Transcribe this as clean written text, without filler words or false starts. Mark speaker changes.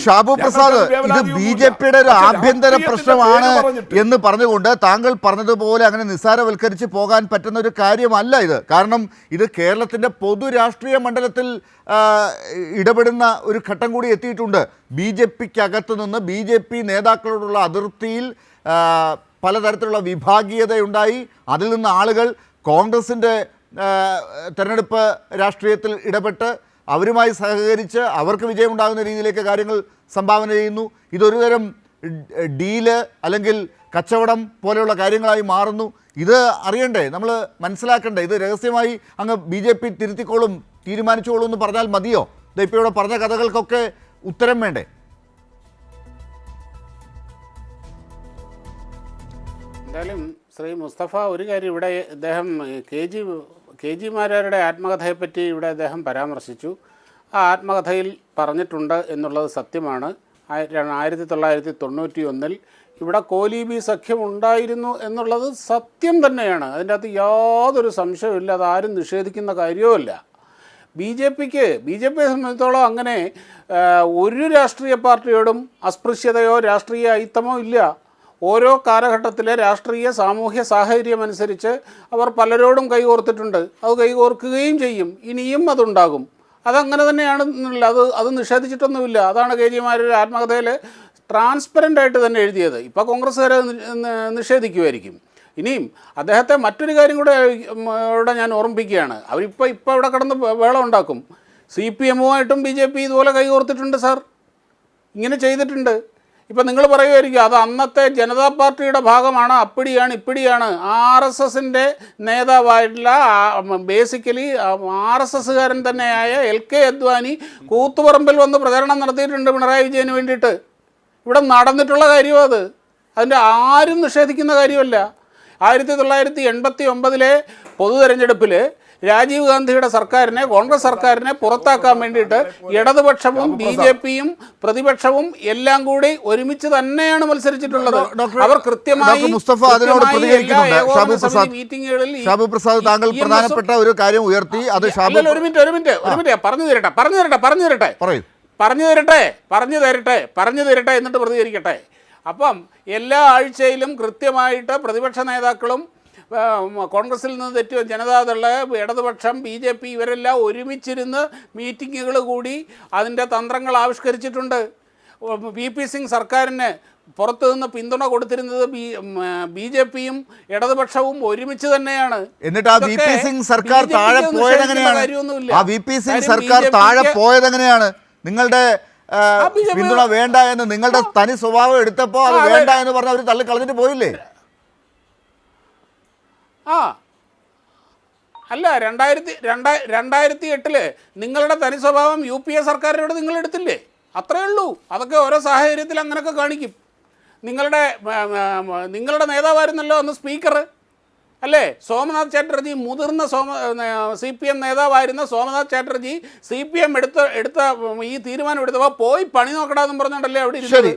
Speaker 1: ഷാബു പ്രസാദ്, ഇത് ബി.ജെ.പിയുടെ ഒരു ആഭ്യന്തര പ്രശ്നമാണ് എന്ന് പറഞ്ഞുകൊണ്ട് താങ്കൾ പറഞ്ഞതുപോലെ അങ്ങനെ നിസ്സാരവൽക്കരിച്ച് പോകാൻ പറ്റുന്ന ഒരു കാര്യമല്ല ഇത്. കാരണം ഇത് കേരളത്തിൻ്റെ പൊതു രാഷ്ട്രീയ മണ്ഡലത്തിൽ ഇടപെടുന്ന ഒരു ഘട്ടം കൂടി എത്തിയിട്ടുണ്ട്. ബി.ജെ.പിക്കകത്തു നിന്ന് ബി.ജെ.പി നേതാക്കളോടുള്ള അതിർത്തിയിൽ പലതരത്തിലുള്ള വിഭാഗീയതയുണ്ടായി. അതിൽ നിന്ന് ആളുകൾ കോൺഗ്രസിൻ്റെ തെരഞ്ഞെടുപ്പ് രാഷ്ട്രീയത്തിൽ ഇടപെട്ട് അവരുമായി സഹകരിച്ച് അവർക്ക് വിജയമുണ്ടാകുന്ന രീതിയിലേക്ക് കാര്യങ്ങൾ സംഭാവന ചെയ്യുന്നു. ഇതൊരു തരം ഡീല് അല്ലെങ്കിൽ കച്ചവടം പോലെയുള്ള കാര്യങ്ങളായി മാറുന്നു. ഇത് അറിയണ്ടേ, നമ്മൾ മനസ്സിലാക്കണ്ടേ? ഇത് രഹസ്യമായി അങ്ങ് ബി.ജെ.പി തിരുത്തിക്കോളും, തീരുമാനിച്ചോളൂ എന്ന് പറഞ്ഞാൽ മതിയോ? ഇപ്പോൾ ഇവിടെ പറഞ്ഞ കഥകൾക്കൊക്കെ ഉത്തരം വേണ്ടേ?
Speaker 2: എന്തായാലും ശ്രീ മുസ്തഫ ഒരു കാര്യം ഇവിടെ അദ്ദേഹം കെ ജി മാരാരുടെ ആത്മകഥയെപ്പറ്റി ഇവിടെ അദ്ദേഹം പരാമർശിച്ചു. ആ ആത്മകഥയിൽ പറഞ്ഞിട്ടുണ്ട് എന്നുള്ളത് സത്യമാണ്. 1991 ഇവിടെ കോലീബി സഖ്യം ഉണ്ടായിരുന്നു എന്നുള്ളത് സത്യം തന്നെയാണ്. അതിൻ്റെ അകത്ത് യാതൊരു സംശയവുമില്ല, അതാരും നിഷേധിക്കുന്ന കാര്യവുമില്ല. ബി ജെ പിയെ സംബന്ധിച്ചോളം അങ്ങനെ ഒരു രാഷ്ട്രീയ പാർട്ടിയോടും അസ്പൃശ്യതയോ രാഷ്ട്രീയ അയിത്തമോ ഇല്ല. ഓരോ കാലഘട്ടത്തിലെ രാഷ്ട്രീയ സാമൂഹ്യ സാഹചര്യം അനുസരിച്ച് അവർ പലരോടും കൈകോർത്തിട്ടുണ്ട്. അത് കൈകോർക്കുകയും ചെയ്യും, ഇനിയും അതുണ്ടാകും. അതങ്ങനെ തന്നെയാണ്. അത് നിഷേധിച്ചിട്ടൊന്നുമില്ല. അതാണ് കെ ജി മാരുടെ ആത്മകഥയിൽ ട്രാൻസ്പെറൻ്റായിട്ട് തന്നെ എഴുതിയത്. ഇപ്പോൾ കോൺഗ്രസ്സുകാരെ നിഷേധിക്കുമായിരിക്കും. ഇനിയും അദ്ദേഹത്തെ മറ്റൊരു കാര്യം കൂടെ ഇവിടെ ഞാൻ ഓർമ്മിപ്പിക്കുകയാണ്. അവരിപ്പോൾ ഇവിടെ കിടന്ന് വേളം ഉണ്ടാക്കും. CPM-ഉമായിട്ടും BJP ഇതുപോലെ കൈകോർത്തിട്ടുണ്ട് സാർ, ഇങ്ങനെ ചെയ്തിട്ടുണ്ട്. ഇപ്പം നിങ്ങൾ പറയുമായിരിക്കും അത് അന്നത്തെ ജനതാ പാർട്ടിയുടെ ഭാഗമാണ്, അപ്പിടിയാണ് ഇപ്പിടിയാണ്. RSSൻ്റെ നേതാവായിട്ടുള്ള ബേസിക്കലി RSSകാരൻ തന്നെയായ LK അദ്വാനി കൂത്തുപറമ്പിൽ വന്ന് പ്രചരണം നടത്തിയിട്ടുണ്ട് പിണറായി വിജയന് വേണ്ടിയിട്ട്. ഇവിടെ നടന്നിട്ടുള്ള കാര്യവും അതിൻ്റെ ആരും നിഷേധിക്കുന്ന കാര്യമല്ല. 1989 പൊതു തെരഞ്ഞെടുപ്പിൽ രാജീവ് ഗാന്ധിയുടെ സർക്കാരിനെ, കോൺഗ്രസ് സർക്കാരിനെ പുറത്താക്കാൻ വേണ്ടിയിട്ട് ഇടതുപക്ഷവും BJP-യും പ്രതിപക്ഷവും എല്ലാം കൂടി ഒരുമിച്ച് തന്നെയാണ് മത്സരിച്ചിട്ടുള്ളത്. അവർ കൃത്യമായി മീറ്റിങ്ങുകളിൽ
Speaker 1: താങ്കൾ പ്രധാനപ്പെട്ട ഒരു കാര്യം ഉയർത്തി. അത്
Speaker 2: ഒരു മിനിറ്റ് പറഞ്ഞു തരട്ടെ എന്നിട്ട് പ്രതികരിക്കട്ടെ. അപ്പം എല്ലാ ആഴ്ചയിലും കൃത്യമായിട്ട് പ്രതിപക്ഷ നേതാക്കളും കോൺഗ്രസിൽ നിന്ന് തെറ്റുക ജനതാദള, ഇടതുപക്ഷം, BJP ഇവരെല്ലാം ഒരുമിച്ചിരുന്ന് മീറ്റിങ്ങുകൾ കൂടി അതിൻ്റെ തന്ത്രങ്ങൾ ആവിഷ്കരിച്ചിട്ടുണ്ട്. VP സിംഗ് സർക്കാരിന് പുറത്തു നിന്ന് പിന്തുണ കൊടുത്തിരുന്നത് BJP-യും ഇടതുപക്ഷവും ഒരുമിച്ച് തന്നെയാണ്.
Speaker 1: എന്നിട്ട് ആ VP സിംഗ് സർക്കാർ താഴെ പോയതെങ്ങനെയാണ്? നിങ്ങളുടെ പിന്തുണ വേണ്ട എന്ന് നിങ്ങളുടെ തനി സ്വഭാവം എടുത്തപ്പോൾ അത് വേണ്ട എന്ന് പറഞ്ഞ് അവർ തള്ളിക്കളഞ്ഞിട്ട് പോയില്ലേ?
Speaker 2: അല്ല, 2008 നിങ്ങളുടെ തനി സ്വഭാവം UPA സർക്കാരിനോട് നിങ്ങൾ എടുത്തില്ലേ? അത്രയേ ഉള്ളൂ. അതൊക്കെ ഓരോ സാഹചര്യത്തിൽ അങ്ങനെയൊക്കെ കാണിക്കും. നിങ്ങളുടെ നേതാവായിരുന്നല്ലോ അന്ന് സ്പീക്കർ അല്ലേ സോമനാഥ് ചാറ്റർജി, മുതിർന്ന CPM നേതാവായിരുന്ന സോമനാഥ് ചാറ്റർജി CPM എടുത്ത ഈ തീരുമാനം എടുത്തപ്പോൾ പോയി പണി നോക്കടാന്നും പറഞ്ഞുകൊണ്ടല്ലേ അവിടെ ഇരുന്നത്.